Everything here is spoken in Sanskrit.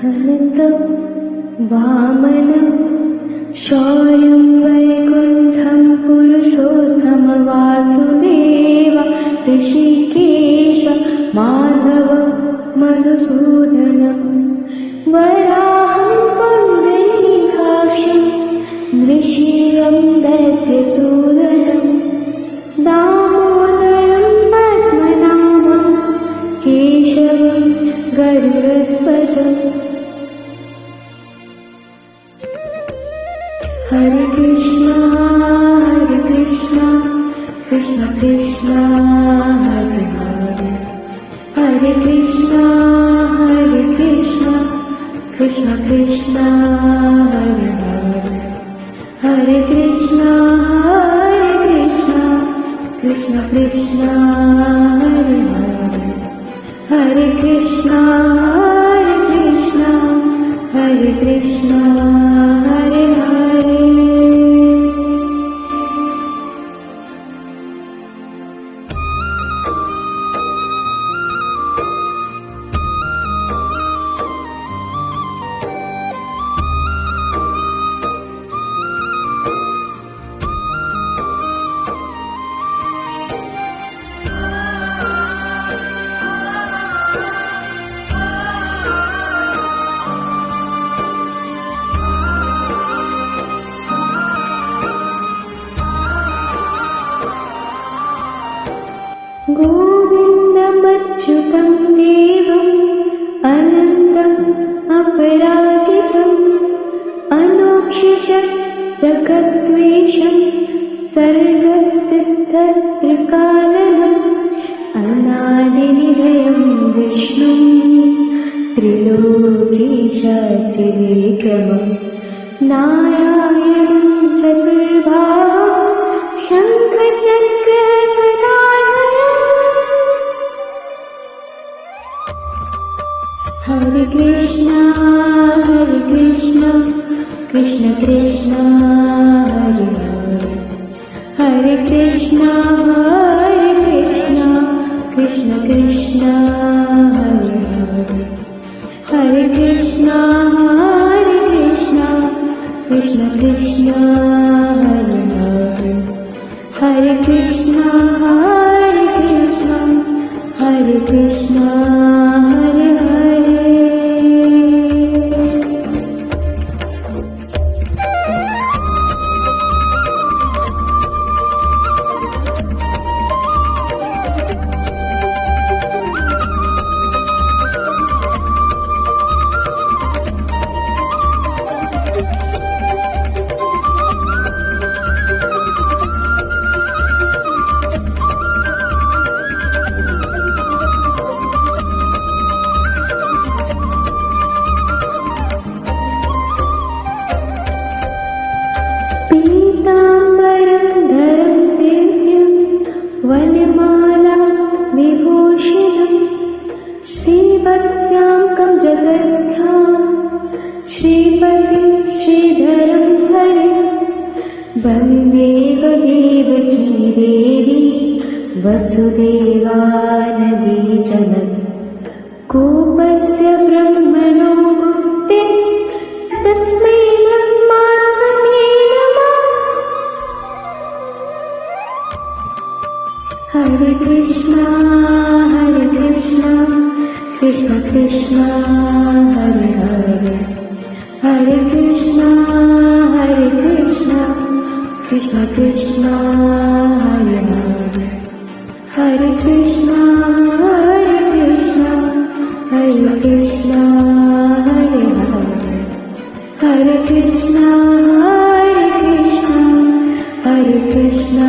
अनन्तं वामनं शौर्यं वैकुण्ठं पुरुषोत्तम वासुदेव ऋषिकेश माधवं मधुसूदनं वराहं पुण्डरीकाक्षं नृसिंहं दैत्यसूदनं दामोदरं पद्मनाभं केशवं गरुडध्वजम्। हरे कृष्णा कृष्ण कृष्ण हरे हरे, हरे कृष्णा कृष्ण कृष्ण हरे हरे, हरे कृष्णा कृष्ण कृष्ण हरे हरे, हरे कृष्णा हरे कृष्णा हरे हरे। गोविन्दमच्युतं देवम् अनन्तम् अपराजितम् अनोक्षिशं जगद्वेषं सर्वसिद्धत्रिकारणम् अनादिनिधयं विष्णुं त्रिलोकीश त्रिविक्रमम् नारायणं चतुर्बाहुं शङ्खचक्रगदाधरम्। हरे कृष्णा कृष्ण कृष्ण हरे हरे, हरे कृष्णा कृष्ण कृष्ण हरे हरे, हरे कृष्णा कृष्ण कृष्ण हरे हरे, हरे कृष्णा हरे कृष्णा हरे हरे। वनमाला विभूषितं श्रीवत्स्याङ्कं जगद्धाम श्रीपतिं श्रीधरं हरिं वन्दे देवकी देवी वसुदेवानदी जनक गोपस्य ब्रह्मणो गुप्ते तस्मै ब्रह्मात्मने नमः। हरे कृष्णा कृष्ण कृष्ण हरे हरे, हरे कृष्णा कृष्ण कृष्ण हरे हरे, हरे कृष्णा हरे कृष्णा हरे हरे, हरे कृष्णा हरे कृष्णा।